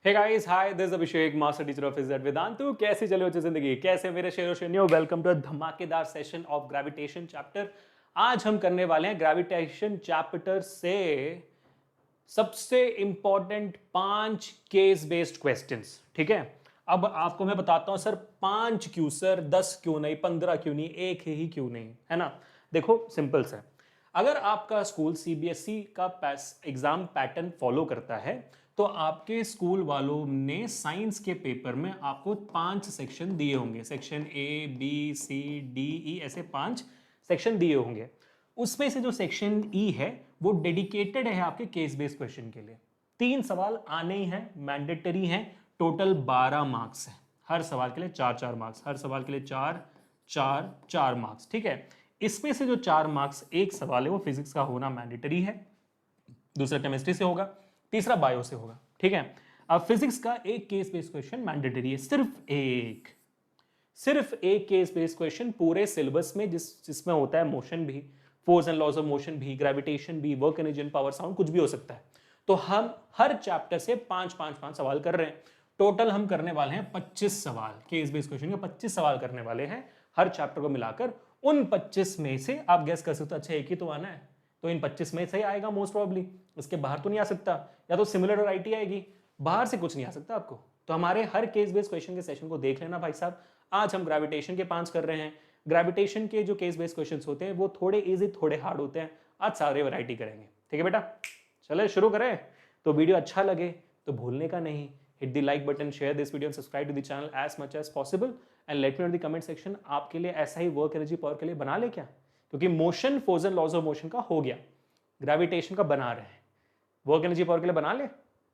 Hey guys, hi, this Abhishek, master teacher of physics at Vedantu. कैसी चले हो जिंदगी? कैसे मेरे शेरो शेरनियो? वेलकम टू अ धमाकेदार सेशन ऑफ ग्रेविटेशन चैप्टर। आज हम करने वाले हैं ग्रेविटेशन चैप्टर से सबसे इंपॉर्टेंट 5 केस बेस्ड क्वेश्चंस। ठीक है, अब आपको मैं बताता हूं सर 5 क्यों सर, 10 क्यों नहीं, 15 क्यों नहीं, एक ही क्यों नहीं, है ना। देखो सिंपल सा है। अगर आपका स्कूल सीबीएसई का एग्जाम पैटर्न फॉलो करता है तो आपके स्कूल वालों ने साइंस के पेपर में आपको 5 सेक्शन दिए होंगे। Section A, B, C, D, E, ऐसे 5 सेक्शन दिए होंगे। उसमें से जो सेक्शन ई है वो डेडिकेटेड है आपके केस बेस्ड क्वेश्चन के लिए। 3 सवाल आने ही हैं, मैंडेटरी हैं। टोटल 12 मार्क्स है, हर सवाल के लिए 4-4 मार्क्स, हर सवाल के लिए 4-4-4 मार्क्स। ठीक है, इसमें से जो 4 मार्क्स एक सवाल है वो फिजिक्स का होना मैंडेटरी है, दूसरा केमिस्ट्री से होगा, तीसरा बायो से होगा। ठीक है, अब फिजिक्स का एक केस बेस्ड क्वेश्चन मैंडेटरी है, सिर्फ एक केस बेस्ड क्वेश्चन पूरे सिलेबस में, जिसमें होता है मोशन भी, force and laws of motion भी, ग्रेविटेशन भी, work energy and power, sound, कुछ भी हो सकता है। तो हम हर चैप्टर से 5-5-5 सवाल कर रहे हैं। टोटल हम करने वाले हैं 25 सवाल, केस बेस्ड क्वेश्चन के 25 सवाल करने वाले हैं हर चैप्टर को मिलाकर। उन 25 में से आप गेस कर सकते हो, अच्छा एक ही तो आना है, तो इन 25 में से ही आएगा मोस्ट प्रॉब्ली, इसके बाहर तो नहीं आ सकता, या तो सिमिलर और आईटी आएगी, बाहर से कुछ नहीं आ सकता आपको। तो हमारे हर केस बेस्ड क्वेश्चन के सेशन को देख लेना भाई साहब। आज हम ग्रेविटेशन के 5 कर रहे हैं। ग्रेविटेशन के जो केस बेस्ड क्वेश्चंस होते हैं वो थोड़े इजी थोड़े हार्ड होते हैं। आज सारे वैरायटी करेंगे, ठीक है बेटा। चले शुरू करें। तो वीडियो अच्छा लगे तो भूलने का नहीं, hit the like button, share this video and subscribe to the channel as much as possible and let me know in the comment section आपके लिए ऐसा ही वर्क एनर्जी पावर के लिए बना ले क्या, क्योंकि motion, force and laws of motion का हो गया, ग्रेविटेशन का बना रहे हैं, वर्क एनर्जी पावर के लिए बना ले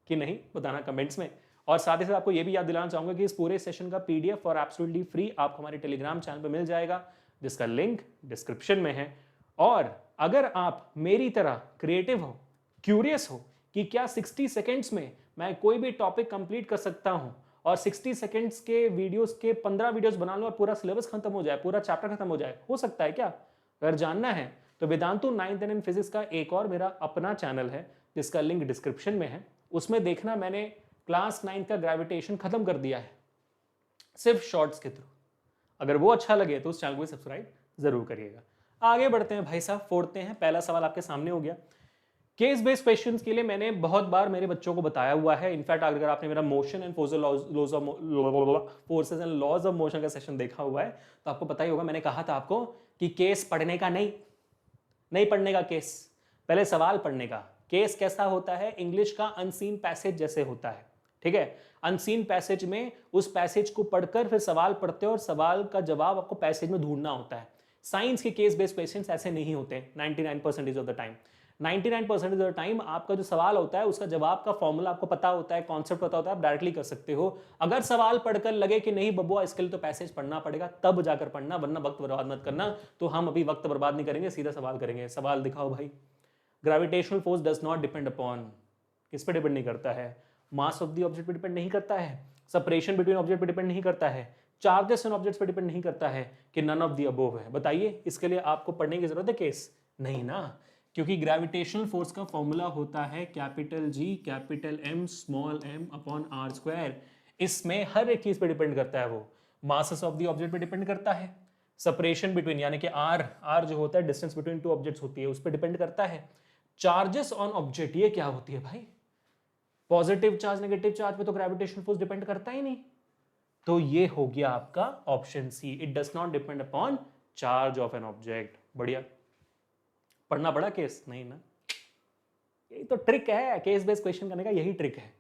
कि नहीं, बताना कमेंट्स में। और साथ ही साथ आपको यह भी याद दिलाना चाहूंगा कि इस पूरे सेशन का पीडीएफ और एब्सोल्युटली फ्री आपको हमारे टेलीग्राम चैनल पर मिल जाएगा, जिसका लिंक डिस्क्रिप्शन में है। और अगर आप मेरी तरह क्रिएटिव हो, क्यूरियस हो कि क्या 60 सेकेंड्स में मैं कोई भी टॉपिक कंप्लीट कर सकता हूं और 60 सेकेंड्स के वीडियोस के 15 वीडियोस बना लूं और पूरा सिलेबस खत्म हो जाए, पूरा चैप्टर खत्म हो जाए, हो सकता है क्या? अगर जानना है तो वेदांतु 9th एंड फिजिक्स का एक और मेरा अपना चैनल है जिसका लिंक डिस्क्रिप्शन में है, उसमें देखना, मैंने क्लास 9 का ग्रेविटेशन खत्म कर दिया है सिर्फ शॉर्ट्स के थ्रू। अगर वो अच्छा लगे तो उस चैनल को सब्सक्राइब जरूर करिएगा। आगे बढ़ते हैं भाई साहब, फोड़ते हैं। पहला सवाल आपके सामने हो गया। केस बेस्ड क्वेश्चंस के लिए मैंने बहुत बार मेरे बच्चों को बताया हुआ है। इनफैक्ट अगर आपने मेरा motion and forces and laws of motion का सेशन देखा हुआ है तो आपको पता ही होगा, मैंने कहा था आपको कि केस पढ़ने का नहीं पढ़ने का केस, पहले सवाल पढ़ने का। केस कैसा होता है? इंग्लिश का अनसीन पैसेज जैसे होता है, ठीक है। अनसीन पैसेज में उस पैसेज को पढ़कर फिर सवाल पढ़ते हो और सवाल का जवाब आपको पैसेज में ढूंढना होता है। साइंस के केस बेस्ड क्वेश्चंस ऐसे नहीं होते 99% of the time. 99% of the time आपका जो सवाल होता है उसका जवाब का फॉर्मूला आपको पता होता है, कॉन्सेप्ट पता होता है, आप डायरेक्टली कर सकते हो। अगर सवाल पढ़कर लगे कि नहीं बबुआ इसके लिए तो पैसेज पढ़ना पड़ेगा, तब जाकर पढ़ना, वरना वक्त बर्बाद मत करना। तो हम अभी वक्त बर्बाद नहीं करेंगे, सीधा सवाल करेंगे। सवाल दिखाओ भाई। Gravitational force does not depend upon, किस पे डिपेंड नहीं करता है? मास ऑफ द ऑब्जेक्ट पे डिपेंड नहीं करता है, सेपरेशन बिटवीन ऑब्जेक्ट पे डिपेंड नहीं करता है, चार्जेस ऑन ऑब्जेक्ट्स पे डिपेंड नहीं करता है, कि नन ऑफ द अबोव है? बताइए, इसके लिए आपको पढ़ने की जरूरत है केस? नहीं ना, क्योंकि ग्रेविटेशनल फोर्स का फॉर्मूला होता है capital G capital M small m upon are square. इसमें हर एक चीज पे डिपेंड करता है। वो मासेस ऑफ द ऑब्जेक्ट पे डिपेंड करता है, सेपरेशन बिटवीन यानी कि आर जो होता है डिस्टेंस बिटवीन टू ऑब्जेक्ट्स होती है, उस पर डिपेंड करता है। चार्जेस ऑन ऑब्जेक्ट, ये क्या होती है भाई? पॉजिटिव चार्ज नेगेटिव चार्ज पे तो ग्रेविटेशनल फोर्स डिपेंड करता ही नहीं। तो ये हो गया आपका option C, it does not depend upon charge of an object. बढ़िया, पढ़ना पड़ा केस? नहीं ना, यही तो ट्रिक है केस बेस्ड क्वेश्चन करने का, यही ट्रिक है।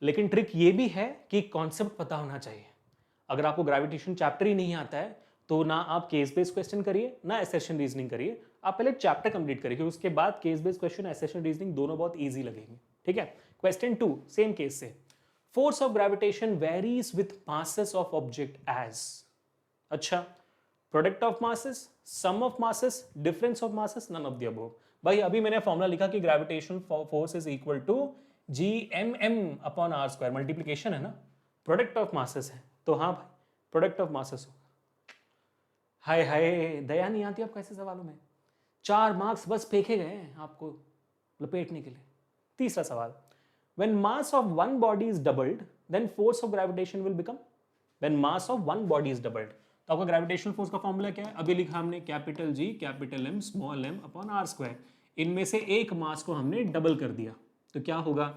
लेकिन ट्रिक ये भी है कि कॉन्सेप्ट पता होना चाहिए। अगर आपको ग्रेविटेशन चैप्टर ही नहीं आता है तो ना आप केस बेस्ड क्वेश्चन करिए ना एसेशन रीजनिंग करिए, आप पहले चैप्टर कंप्लीट करिए, उसके बाद case based question, assertion reasoning दोनों बहुत इजी लगेंगे, ठीक है। क्वेश्चन 2 सेम केस से, force of gravitation varies with masses of object as, अच्छा, product of masses, sum of masses, difference of masses, none of the above. भाई अभी मैंने फॉर्मूला लिखा कि gravitation force is equal to G M M upon are square, multiplication है ना, product of masses है, तो हाँ भाई प्रोडक्ट ऑफ मासेस होगा। हाय हाय, दया नहीं आती आपको ऐसे सवालों में। 4 मार्क्स बस फेंके गए हैं आपको लपेटने के लिए। तीसरा सवाल, When mass of one body is doubled, then force of gravitation will become. When mass of one body is doubled, तो आपका ग्रेविटेशनल फोर्स का फॉर्मूला क्या है? अभी लिखा हमने capital G capital M small m upon are square. इनमें से एक मास को हमने डबल कर दिया, तो क्या होगा?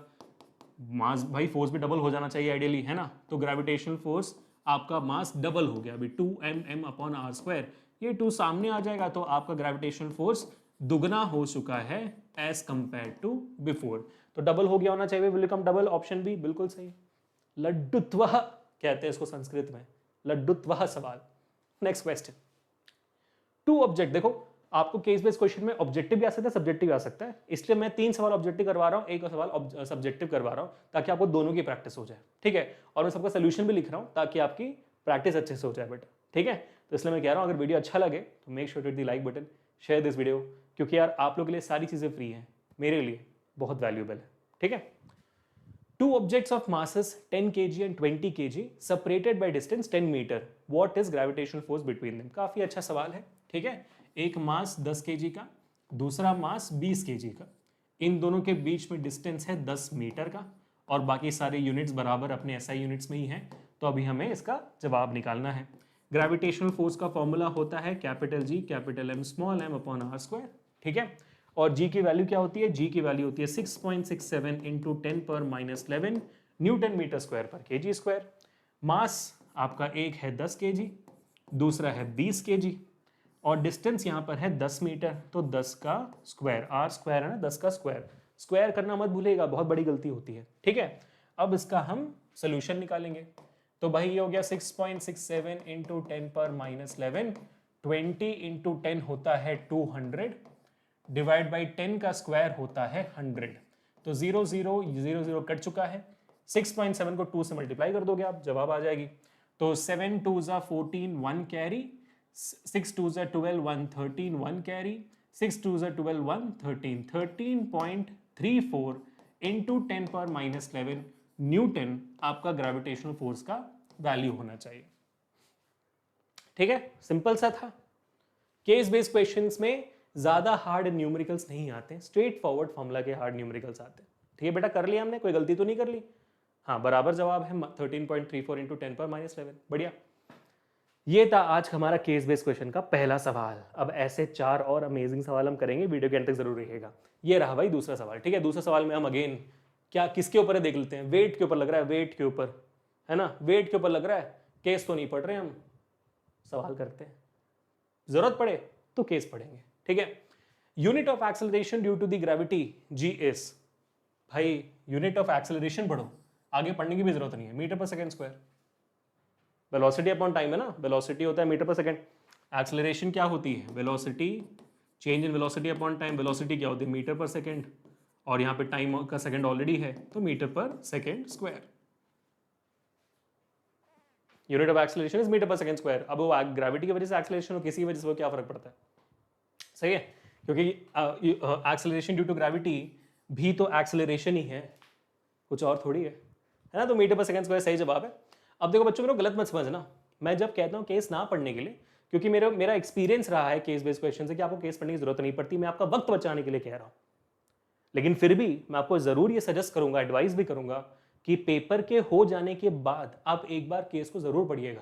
मास भाई फोर्स भी डबल हो जाना चाहिए आइडियली, है ना? तो ग्रेविटेशनल फोर्स आपका मास डबल हो गया अभी 2mm अपॉन आर स्क्वायर। ये 2 सामने आ जाएगा तो आपका ग्रेविटेशनल फोर्स दुगना हो चुका है एज कंपेयर टू बिफोर। तो डबल हो गया होना चाहिए, will become double, option B बिल्कुल सही। लड्डुत्वः कहते हैं इसको संस्कृत में, लड्डुत्वः सवाल। Next question, two object. देखो आपको केस बेस्ड क्वेश्चन में ऑब्जेक्टिव भी आ सकता है, सब्जेक्टिव भी आ सकता है, इसलिए मैं 3 सवाल ऑब्जेक्टिव करवा रहा हूं, एक सवाल सब्जेक्टिव करवा रहा हूं ताकि आपको दोनों की प्रैक्टिस हो जाए, ठीक है? और मैं सबका सोल्यूशन भी लिख रहा हूं ताकि आपकी प्रैक्टिस अच्छे से हो जाए बेटा, ठीक है? तो इसलिए मैं कह रहा हूं अगर वीडियो अच्छा लगे तो make sure to hit the like button, share this video, क्योंकि यार आप लोग के लिए सारी चीजें फ्री हैं, मेरे लिए बहुत वैल्यूएबल है, ठीक है? Two objects of masses 10 kg and 20 kg separated by distance 10 meter. What is gravitational force between them? काफी अच्छा सवाल है, ठीक है? एक मास 10 kg का, दूसरा मास 20 kg का, इन दोनों के बीच में डिस्टेंस है 10 मीटर का और बाकी सारे यूनिट्स बराबर अपने SI यूनिट्स में ही हैं। तो अभी हमें इसका जवाब निकालना है। ग्रेविटेशनल फोर्स का फॉर्मूला होता है capital G capital M small m upon are square, ठीक है? और G की वैल्यू क्या होती है? G की वैल्यू होती है 6.67 इंटू 10⁻11 न्यूटन मीटर स्क्वायर पर kg स्क्वायर। मास आपका एक है 10 kg, दूसरा है 20 kg और डिस्टेंस यहाँ पर है 10 मीटर, तो 10 का स्क्वायर, आर स्क्वायर है ना, 10 का स्क्वायर, स्क्वायर करना मत भूलिएगा, बहुत बड़ी गलती होती है, ठीक है? अब इसका हम सोल्यूशन निकालेंगे। तो भाई ये हो गया 6.67 इंटू 10⁻11, 20 इंटू 10 होता है 200, डिवाइड बाई 10 का स्क्वायर होता है 100। तो 0 0 0 0 कट चुका है, 6.7 को 2 से मल्टीप्लाई कर दोगे आप, जवाब आ जाएगी। तो 7 2 14 1 कैरी, 6 2 12 1 13 1 कैरी, 6 2 12 1 13 13.34 इंटू 10⁻11 न्यूटन आपका ग्रेविटेशनल फोर्स का वैल्यू होना चाहिए, ठीक है? सिंपल सा था। केस बेस्ड क्वेश्चंस में ज्यादा हार्ड न्यूमेरिकल्स नहीं आते, स्ट्रेट फॉरवर्ड फॉर्मूला के हार्ड न्यूमेरिकल्स आते हैं, ठीक है बेटा? कर लिया हमने, कोई गलती तो नहीं कर ली? हाँ, बराबर जवाब है 13.34 इंटू 10⁻11, बढ़िया। ये था आज हमारा केस बेस्ड क्वेश्चन का पहला सवाल। अब ऐसे 4 और अमेजिंग सवाल हम करेंगे, वीडियो के अंत तक जरूर रहिएगा। ये रहा भाई दूसरा सवाल, ठीक है? दूसरा सवाल में हम अगेन क्या किसके ऊपर है देख लेते हैं। वेट के ऊपर लग रहा है, वेट के ऊपर, है ना? वेट के ऊपर लग रहा है, केस तो नहीं पढ़ रहे हम, सवाल करते हैं, जरूरत पड़े तो केस पढ़ेंगे, ठीक है? Unit of acceleration due to the gravity g is, भाई यूनिट ऑफ एक्सेलरेशन पढ़ो, आगे पढ़ने की भी जरूरत नहीं है, metre per second square. Velocity upon time है ना, वेलोसिटी होता है मीटर पर सेकंड, एक्सेलरेशन क्या होती है? Velocity, change in velocity upon time, velocity क्या होती है? मीटर पर सेकंड, और यहाँ पे टाइम का सेकंड ऑलरेडी है तो metre per second square. Unit of acceleration is metre per second square. अब वो ग्रेविटी की वजह से एक्सेलरेशन हो, किसी की वजह से, वो क्या फर्क पड़ता है? सही है, क्योंकि एक्सेलरेशन ड्यू टू ग्रेविटी भी तो एक्सेलरेशन ही है, कुछ और थोड़ी है ना? तो मीटर पर सेकंड स्क्वायर सही जवाब है। अब देखो बच्चों, मेरे को गलत मत समझना, मैं जब कहता हूँ केस ना पढ़ने के लिए, क्योंकि मेरा एक्सपीरियंस रहा है केस बेस्ड क्वेश्चन से कि आपको केस पढ़ने की जरूरत नहीं पड़ती, मैं आपका वक्त बचाने के लिए कह रहा हूँ। लेकिन फिर भी मैं आपको जरूर ये सजेस्ट करूंगा, एडवाइस भी करूंगा कि पेपर के हो जाने के बाद आप एक बार केस को जरूर पढ़िएगा,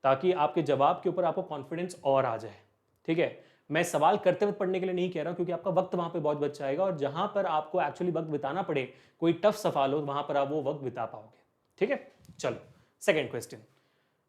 ताकि आपके जवाब के ऊपर आपको कॉन्फिडेंस और आ जाए, ठीक है? मैं सवाल करते वक्त पढ़ने के लिए नहीं कह रहा हूं, क्योंकि आपका वक्त वहां पे बहुत बच जाएगा और जहां पर आपको एक्चुअली वक्त बिताना पड़े, कोई टफ सवाल हो, वहां पर आप वो वक्त बिता पाओगे, ठीक है? चलो second question,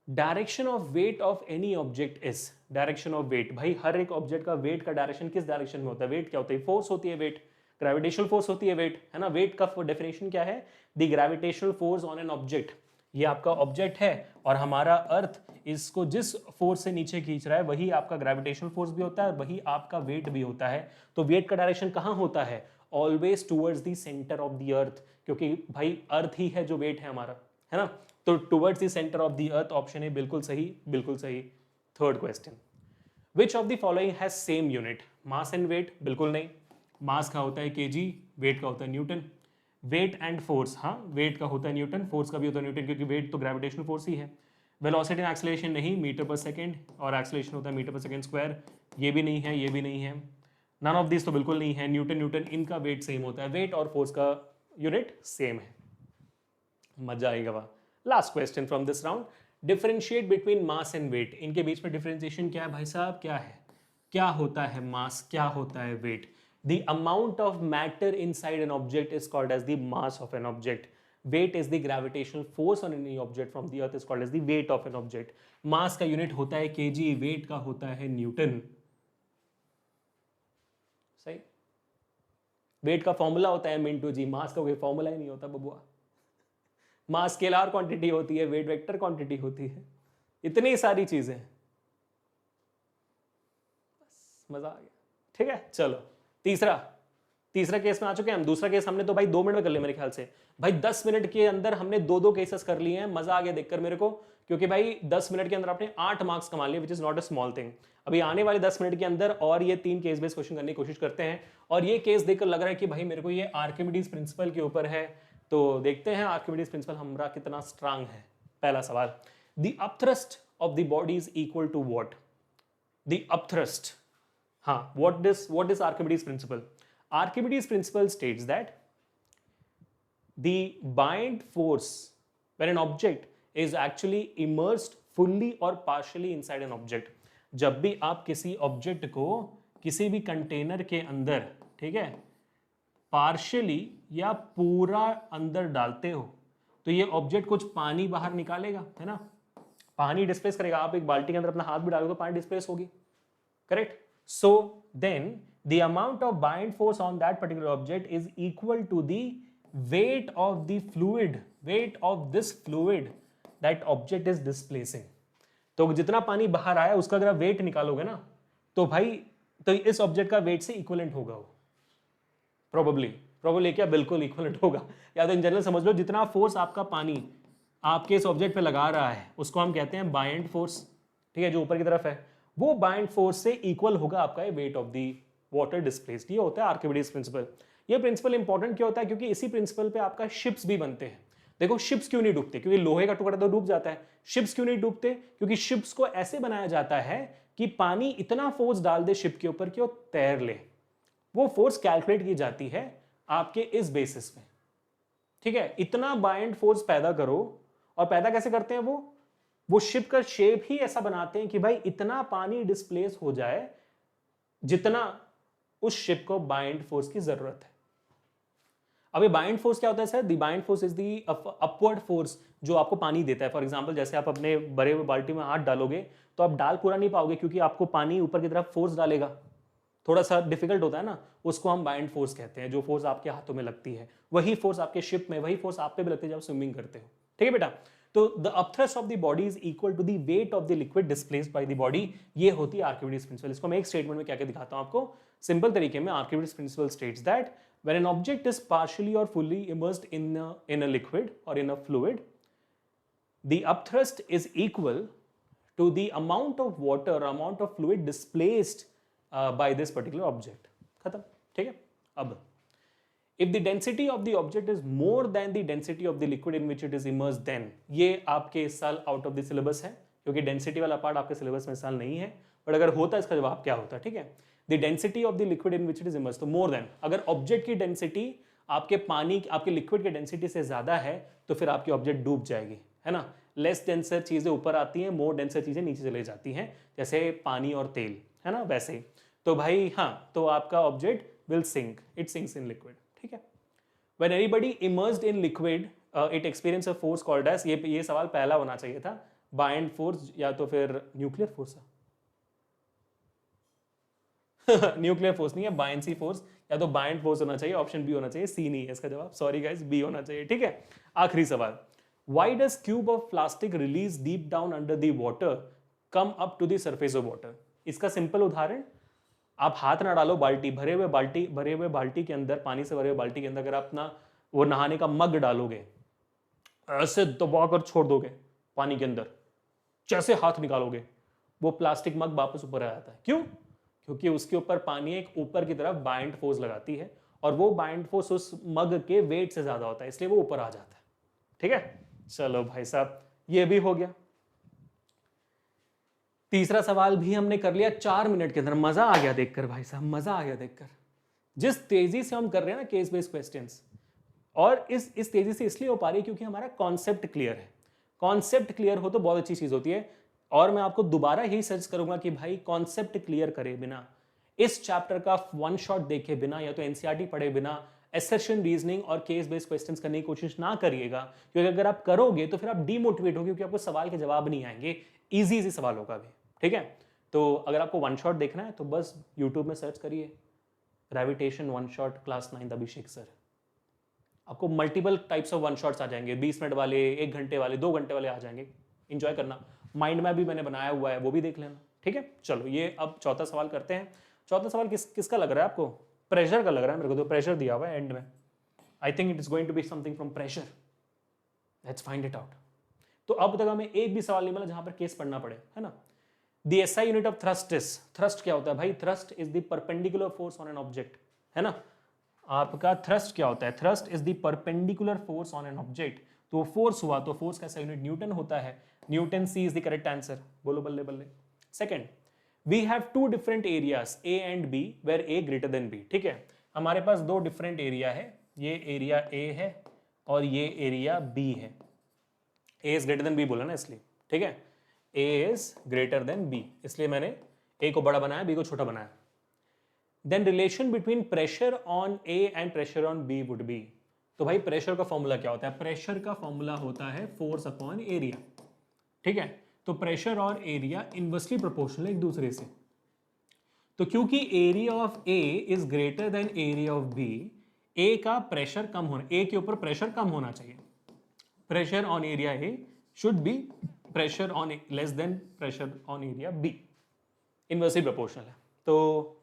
direction of weight of any object is. Direction of weight, भाई हर एक ऑब्जेक्ट का वेट का डायरेक्शन किस डायरेक्शन में होता है? वेट क्या होता है? फोर्स होती है, वेट ग्रेविटेशनल फोर्स होती है, वेट, है ना? वेट का डेफिनेशन क्या है? The gravitational force on an object. ये आपका ऑब्जेक्ट है और हमारा अर्थ इसको जिस फोर्स से नीचे खींच रहा है वही आपका ग्रेविटेशनल फोर्स भी होता है, वही आपका वेट भी होता है। तो वेट का डायरेक्शन कहाँ होता है? Always towards the centre of the अर्थ, क्योंकि भाई अर्थ ही है जो वेट है हमारा, है ना? तो towards the centre of the earth, option है बिल्कुल सही, बिल्कुल सही। Third question, which of the following has same unit? Mass and weight, बिल्कुल नहीं। मास का होता है केजी, वेट का होता है न्यूटन। वेट एंड फोर्स, हाँ वेट का होता है न्यूटन, फोर्स का भी होता है न्यूटन, क्योंकि वेट तो ग्रेविटेशनल फोर्स ही है। वेलोसिटी एंड एक्सेलरेशन नहीं, मीटर पर सेकंड, और एक्सेलरेशन होता है मीटर पर सेकंड स्क्वायर, ये भी नहीं है, ये भी नहीं है। नन ऑफ दिस तो बिल्कुल नहीं है। न्यूटन इनका वेट सेम होता है, वेट और फोर्स का यूनिट सेम है, मजा आएगा वहां। Last question from this round, differentiate between mass and weight. इनके बीच में डिफरेंशिएशन क्या है भाई साहब, क्या है, क्या होता है मास, क्या होता है weight. The amount of matter inside an object is called as the mass of an object. Weight is the gravitational force on any object from the earth is called as the weight of an object. Mass का unit होता है KG, wait का होता है Newton. सही, wait का formula होता है मिंटू जी, मास का कोई फॉर्मूला ही नहीं होता बबुआ। मास स्केलर क्वांटिटी होती है, वेट वेक्टर क्वांटिटी होती है, इतनी सारी चीजें। बस मजा आ गया, ठीक है। चलो तीसरा केस में आ चुके हैं हम। दूसरा केस हमने तो भाई 2 मिनट में कर लिया मेरे ख्याल से। भाई 10 मिनट के अंदर हमने 2 केसेस कर लिए हैं। मजा आ गया देखकर मेरे को, क्योंकि भाई 10 मिनट के अंदर आपने 8 मार्क्स कमा लिए, which is not a small thing. अभी आने वाले 10 मिनट के अंदर और ये 3 केस बेस्ड क्वेश्चन करने की कोशिश करते हैं। और ये केस देखकर लग रहा है कि भाई मेरे को ये आर्किमिडीज प्रिंसिपल के ऊपर है, तो देखते हैं आर्किमिडीज प्रिंसिपल हमारा कितना स्ट्रांग है। पहला सवाल, the upthrust of the body is equal to what. The upthrust, हाँ, what is Archimedes principle? Archimedes principle states that the bind force when an object is actually immersed fully or partially inside an object. जब भी आप किसी object को किसी भी container के अंदर, ठीक है, पार्शियली या पूरा अंदर डालते हो, तो ये ऑब्जेक्ट कुछ पानी बाहर निकालेगा, है ना, पानी डिस्प्लेस करेगा। आप एक बाल्टी के अंदर अपना हाथ भी डालोगे तो पानी डिस्प्लेस होगी, correct. So then the amount of bind force on that particular object is equal to the weight of the fluid, weight of this fluid that object is displacing. तो जितना पानी बाहर आया उसका अगर आप वेट निकालोगे ना, तो भाई तो इस ऑब्जेक्ट का वेट से इक्विवेलेंट होगा वो, प्रोबेबली क्या, बिल्कुल इक्विवेलेंट होगा। या तो इन जनरल समझ लो, जितना फोर्स आपका पानी आपके इस ऑब्जेक्ट पे लगा रहा है उसको हम कहते हैं बाइंड फोर्स, ठीक है, जो ऊपर की तरफ है, वो बाइंड फोर्स से इक्वल होगा आपका wait of the water displaced. ये होता है आर्किमिडीज प्रिंसिपल। ये प्रिंसिपल इंपॉर्टेंट क्यों होता है, क्योंकि इसी प्रिंसिपल पे आपका शिप्स भी बनते हैं। देखो शिप्स क्यों नहीं डूबते, क्योंकि लोहे का टुकड़ा तो डूब जाता है। शिप्स क्यों नहीं डूबते, क्योंकि शिप्स को ऐसे बनाया जाता है कि पानी इतना फोर्स डाल दे शिप के ऊपर कि वो तैर ले। वो फोर्स कैलकुलेट की जाती है आपके इस बेसिस पे, ठीक है। इतना बाइंड फोर्स पैदा करो, और पैदा कैसे करते हैं वो शिप का शेप ही ऐसा बनाते हैं कि भाई इतना पानी डिस्प्लेस हो जाए जितना उस शिप को बाइंड फोर्स की जरूरत है। अब ये बाइंड फोर्स क्या होता है sir? The bind force is the upward force जो आपको पानी देता है। फॉर एग्जांपल, जैसे आप अपने भरे हुए बाल्टी में हाथ डालोगे तो आप डाल पूरा नहीं पाओगे, क्योंकि आपको पानी ऊपर की तरफ फोर्स डालेगा, थोड़ा सा डिफिकल्ट होता है ना, उसको हम बाइंड फोर्स कहते हैं। जो फोर्स आपके हाथों में लगती है वही फोर्स आपके शिप में, वही फोर्स आप पे भी लगती है जब आप स्विमिंग करते हो, ठीक है बेटा। तो the upthrust of the body is equal to the weight of the liquid displaced by the body. ये होती है आर्किमिडीज प्रिंसिपल। इसको मैं एक स्टेटमेंट में क्या क्या दिखाता हूं आपको सिंपल तरीके में। Archimedes principal states that when an object is partially or fully immersed in a liquid or in a fluid, the upthrust is equal to the amount of water or amount of fluid displaced by this particular object. खत्म, ठीक है। अब if the density of the object is more than the density of the liquid in which it is immersed, then ये आपके इस साल out of the syllabus है, क्योंकि density वाला पार्ट आपके सिलेबस में इस साल नहीं है, बट अगर होता इसका जवाब क्या होता, ठीक है। The density of the liquid in which it is immersed, तो more than, अगर ऑब्जेक्ट की डेंसिटी आपके पानी आपके लिक्विड की डेंसिटी से ज्यादा है तो फिर आपकी ऑब्जेक्ट डूब जाएगी, है ना। लेस डेंसर चीजें ऊपर आती हैं, मोर डेंसर चीजें नीचे चले जाती हैं, जैसे पानी और तेल, है ना, वैसे ही। तो भाई हाँ, तो आपका object will sink, it sinks in liquid, ठीक है। When anybody immersed in liquid, it experience a force called as, ये सवाल पहला होना चाहिए था, बाइंड फोर्स या तो फिर न्यूक्लियर फोर्स है। न्यूक्लियर फोर्स नहीं है, बायंसी फोर्स, या तो बाइंड फोर्स होना चाहिए, ऑप्शन बी होना चाहिए, सी नहीं है इसका जवाब, सॉरी गाइस, बी होना चाहिए, ठीक है। आखिरी सवाल, why does cube of plastic release deep down under the water come up to the surface of water. इसका सिंपल उदाहरण, आप हाथ ना डालो बाल्टी, भरे हुए बाल्टी के अंदर, पानी से भरे हुए बाल्टी के अंदर अगर आप अपना वो नहाने का मग डालोगे, ऐसे दबाकर छोड़ दोगे पानी के अंदर, जैसे हाथ निकालोगे वो प्लास्टिक मग वापस ऊपर आ जाता है। क्यों? क्योंकि उसके ऊपर पानी एक ऊपर की तरफ बाइंड फोर्स लगाती है, और वो बाइंड फोर्स उस मग के वेट से ज्यादा होता है, इसलिए वो ऊपर आ जाता है, ठीक है। चलो भाई साहब, ये भी हो गया। तीसरा सवाल भी हमने कर लिया 4 मिनट के अंदर। मजा आ गया देखकर भाई साहब, मजा आ गया देखकर, जिस तेजी से हम कर रहे हैं ना केस बेस्ड क्वेश्चंस। और इस तेजी से इसलिए हो पा रही है क्योंकि हमारा कॉन्सेप्ट क्लियर है। कॉन्सेप्ट क्लियर हो तो बहुत अच्छी चीज होती है। और मैं आपको दोबारा यही सजेस्ट करूंगा कि भाई कॉन्सेप्ट क्लियर करे बिना, इस चैप्टर का वन शॉट देखे बिना, या तो एनसीईआरटी पढ़े बिना एसेशन रीजनिंग और केस बेस्ड क्वेश्चंस करने की कोशिश ना करिएगा, क्योंकि अगर आप करोगे तो फिर आप डीमोटिवेट होगे, क्योंकि आपको सवाल के जवाब नहीं आएंगे, इजी इजी सवालों का भी। ठीक है, तो अगर आपको वन शॉट देखना है तो बस यूट्यूब में सर्च करिए gravitation one shot class 9 Abhishek sir, आपको multiple types of one shots आ जाएंगे, 20 मिनट वाले, 1 घंटे वाले, 2 घंटे वाले आ जाएंगे। इंजॉय करना। माइंड मैप भी मैंने बनाया हुआ है, वो भी देख लेना। ठीक है, चलो ये अब चौथा सवाल करते हैं। चौथा सवाल किसका लग रहा है आपको? प्रेशर का लग रहा है मेरे को, तो प्रेशर दिया हुआ है एंड में। I think it is going to be something from pressure, let's find it out. तो अब तक हमें एक भी सवाल नहीं मिला जहां पर केस पढ़ना पड़े, है ना। The SI unit of thrust is, thrust क्या होता है भाई? Thrust is the perpendicular force on an object, है ना। आपका थ्रस्ट क्या होता है? Thrust is the perpendicular force on an object. तो फोर्स हुआ तो फोर्स का SI यूनिट न्यूटन होता है। Newton C is the correct answer. बोलो बल्ले बल्ले। Second, we have two different areas A and B where A greater than B। ठीक है, हमारे पास दो डिफरेंट एरिया है, ये एरिया A है और ये एरिया B है। A is greater than B बोला ना इसलिए, ठीक है, A is greater than B, इसलिए मैंने A को बड़ा बनाया, B को छोटा बनाया। Then relation between pressure on A and pressure on B would be. तो भाई प्रेशर का फॉर्मूला क्या होता है? प्रेशर का फॉर्मूला होता है फोर्स अपॉन एरिया। ठीक है, तो प्रेशर और एरिया इनवर्सली प्रोपोर्शनल एक दूसरे से। तो क्योंकि area of A is greater than area of B, A का प्रेशर कम होना, A के ऊपर प्रेशर कम होना चाहिए। Pressure on area A should be pressure on less than pressure on area B, inversely proportional है। तो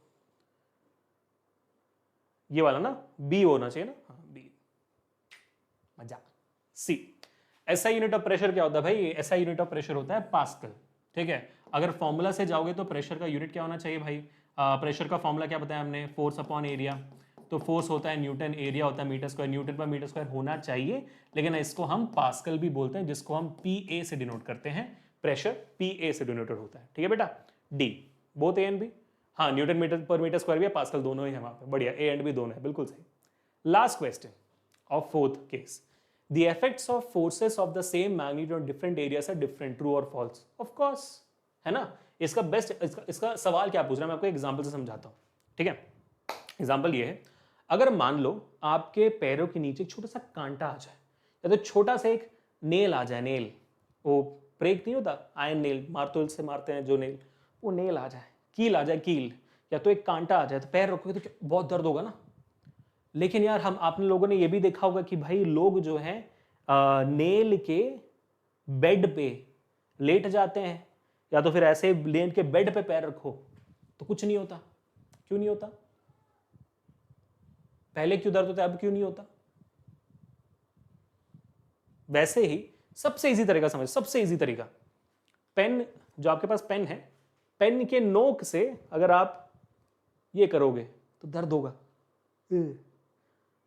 ये वाला ना B होना चाहिए ना, हाँ B, मजा। C, SI unit of pressure क्या होता है भाई? SI यूनिट ऑफ प्रेशर होता है पास्कल। ठीक है, अगर फॉर्मूला से जाओगे तो प्रेशर का यूनिट क्या होना चाहिए भाई? प्रेशर का फॉर्मूला क्या बताया हमने? Force upon area. तो फोर्स होता है न्यूटन, एरिया होता है मीटर स्क्वायर, न्यूटन पर मीटर स्क्वायर होना चाहिए, लेकिन इसको हम पास्कल भी बोलते हैं, जिसको हम PA से डिनोट करते हैं। प्रेशर PA से डिनोटेड होता है। ठीक है बेटा। D, both A and B। हाँ, न्यूटन मीटर पर मीटर स्क्वायर भी है, पास्कल दोनों ही है वहां पे। बढ़िया, A एंड B दोनों है, बिल्कुल सही। Last question of fourth case, the effects of forces of the same magnitude on different areas are different, true or false? of course, है ना। इसका बेस्ट इसका सवाल क्या पूछ रहा है, मैं आपको एग्जांपल से समझाता हूं। ठीक है, एग्जांपल ये है, अगर मान लो आपके पैरों के नीचे एक छोटा सा कांटा आ जाए, या तो छोटा सा एक नेल आ जाए, नेल, वो ब्रेक नहीं होता, आयरन नेल, मार्तुल से मारते हैं जो नेल, वो नेल आ जाए, कील आ जाए, कील, या तो एक कांटा आ जाए, तो पैर रखोगे तो बहुत दर्द होगा ना। लेकिन यार हम आपने लोगों ने ये भी देखा होगा कि भाई लोग जो है नेल के बेड पे लेट जाते हैं, या तो फिर ऐसे नेल के बेड पे पैर रखो तो कुछ नहीं होता। क्यों नहीं होता? पहले क्यों दर्द होता है, अब क्यों नहीं होता? वैसे ही सबसे इजी तरीका समझ, सबसे इजी तरीका, पेन, जो आपके पास पेन है, पेन के नोक से अगर आप ये करोगे तो दर्द होगा,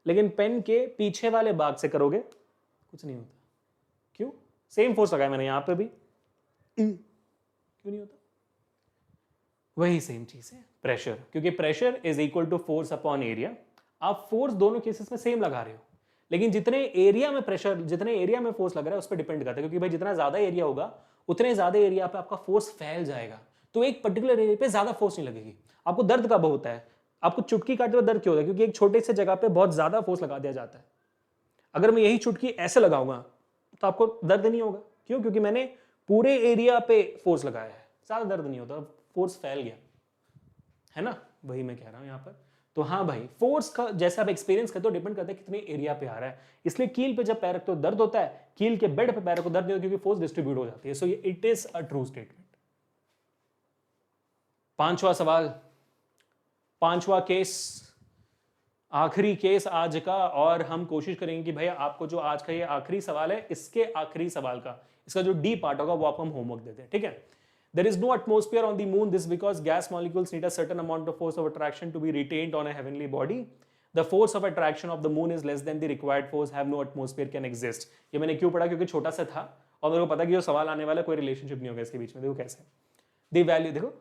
लेकिन पेन के पीछे वाले भाग से करोगे कुछ नहीं होता। क्यों? सेम फोर्स लगाया मैंने यहां पे भी, क्यों नहीं होता? वही सेम चीज है प्रेशर, क्योंकि pressure is equal to force upon area. आप फोर्स दोनों केसेस में सेम लगा रहे हो, लेकिन जितने एरिया में प्रेशर, जितने एरिया में फोर्स लग रहा है उस पर डिपेंड करता है, क्योंकि भाई जितना ज्यादा एरिया होगा उतने ज्यादा एरिया पे आपका फोर्स फैल जाएगा, तो एक पर्टिकुलर एरिया पे ज्यादा फोर्स नहीं लगेगी। आपको दर्द कब होता है? आपको चुटकी काटते हुए दर्द क्यों होता है? क्योंकि एक छोटे से जगह पे बहुत ज्यादा फोर्स लगा दिया जाता है। अगर मैं यही चुटकी ऐसे लगाऊंगा तो आपको दर्द नहीं होगा। क्यों? क्योंकि मैंने पूरे एरिया पे फोर्स लगाया है, ज्यादा दर्द नहीं होता, फोर्स फैल गया, है ना। वही मैं कह रहा हूं यहां पर। तो हाँ भाई, फोर्स का जैसे आप एक्सपीरियंस करते हो डिपेंड करता है कितने एरिया पे आ रहा है। इसलिए कील पे जब पैर रखते हो दर्द होता है, कील के बेड पे पैर रखो दर्द नहीं होता, क्योंकि फोर्स डिस्ट्रीब्यूट हो जाती है। So it is a true statement. पांचवा सवाल, पांचवा केस, आखिरी केस आज का, और हम कोशिश करेंगे कि भाई आपको जो आज का ये आखिरी सवाल है, इसके आखिरी सवाल का, इसका जो डी पार्ट होगा वो आपको हम होमवर्क देते हैं। ठीक है। There is no atmosphere on the moon. This because gas molecules need a certain amount of force of attraction to be retained on a heavenly body. The force of attraction of the moon is less than the required force. Have no atmosphere can exist. ये मैंने क्यों पढ़ा? क्योंकि छोटा सा था और मेरे को पता कि जो सवाल आने वाला कोई रिलेशनशिप नहीं होगा इसके बीच में। देखो कैसे, the value देखो,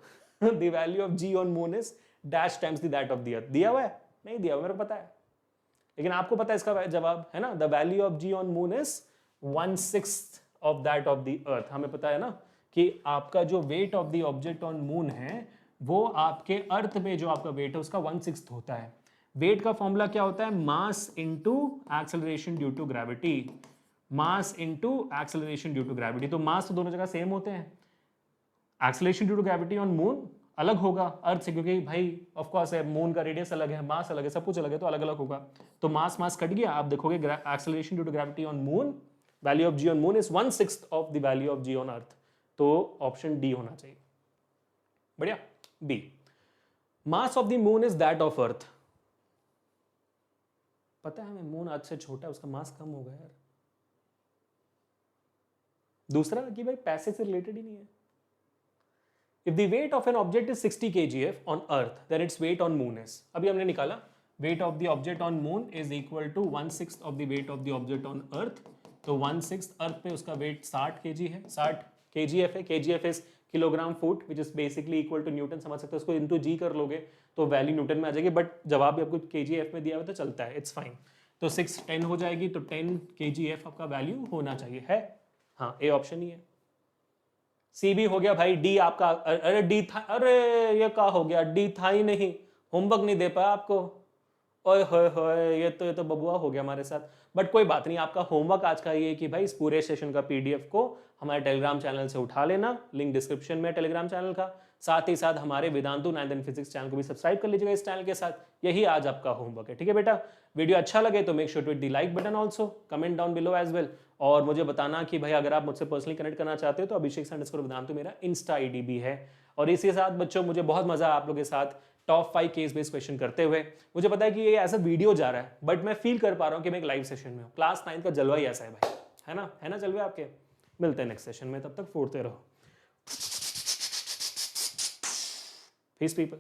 the value of G on moon is dash times the that of the earth। दिया हुआ है? नहीं दिया हुआ, मेरे को पता है, लेकिन आपको पता है इसका जवाब है ना, the value of G on moon is 1/6 of that of the earth. हमें पता है ना कि आपका जो weight of the object on moon है वो आपके अर्थ पे जो आपका वेट है उसका 1/6 होता है। वेट का फॉर्मूला क्या होता है, mass into acceleration due to gravity, mass into acceleration due to gravity. तो मास तो दोनों जगह सेम होते हैं, acceleration due to gravity on moon अलग होगा अर्थ से, क्योंकि भाई ऑफ कोर्स है, मून का रेडियस अलग है, मास अलग है, सब कुछ अलग है, तो अलग अलग होगा। तो मास मास कट गया, आप देखोगे acceleration due to gravity on moon, value of G on moon is 1/6 of the value of G on earth. तो ऑप्शन डी होना चाहिए। बढ़िया। B, mass of the moon is that of earth. पता है हमें मून अर्थ से छोटा है, उसका मास कम होगा यार। दूसरा कि भाई पैसे से रिलेटेड ही नहीं है। If the weight of an object is 60 kgf on earth, then its weight on moon is, अभी हमने निकाला weight of the object on moon is equal to 1/6 of the weight of the object on earth। तो 1/6 अर्थ पे उसका wait 60 kg है, 60 kgf है, kgf is kilogram foot which is basically equal to newton. समझ सकते हो, उसको इंटू जी कर लोगे तो वैल्यू न्यूटन में आ जाएगी, बट जवाब भी आपको kgf में दिया हुआ तो चलता है, इट्स फाइन। तो 6 10 हो जाएगी, तो 10 kgf आपका वैल्यू होना चाहिए है। हाँ, ए ऑप्शन ही है। सी भी हो गया भाई, डी आपका, अरे डी था, अरे ये क्या हो गया, डी था ही नहीं, होमवर्क नहीं दे पाया आपको। ओए होए होए, ये तो बबुआ हो गया हमारे साथ। बट कोई बात नहीं, आपका होमवर्क आज का ये है कि भाई इस पूरे सेशन का पीडीएफ को हमारे टेलीग्राम चैनल से उठा लेना, लिंक डिस्क्रिप्शन में टेलीग्राम चैनल का। साथ ही साथ हमारे Vedantu 9th and physics channel को भी सब्सक्राइब कर लीजिएगा इस चैनल के साथ। यही आज आपका होमवर्क है, ठीक है बेटा। वीडियो अच्छा लगे तो make sure to hit the like button, also comment down below as well. और मुझे बताना कि भाई अगर आप मुझसे पर्सनली कनेक्ट करना चाहते हो तो abhishek_vedanta मेरा इंस्टा आईडी भी है। और इसी के साथ बच्चों, मुझे बहुत मजा आप लोगों के साथ टॉप 5 केस बेस्ड क्वेश्चन करते हुए। मुझे पता है कि ये ऐसा वीडियो जा रहा है, बट मैं फील कर पा रहा हूँ कि मैं एक लाइव सेशन में हूँ। क्लास 9 का जलवा ही ऐसा है भाई, है ना जलवा आपके। मिलते हैं नेक्स्ट सेशन में, तब तक फोड़ते रहो। Peace people.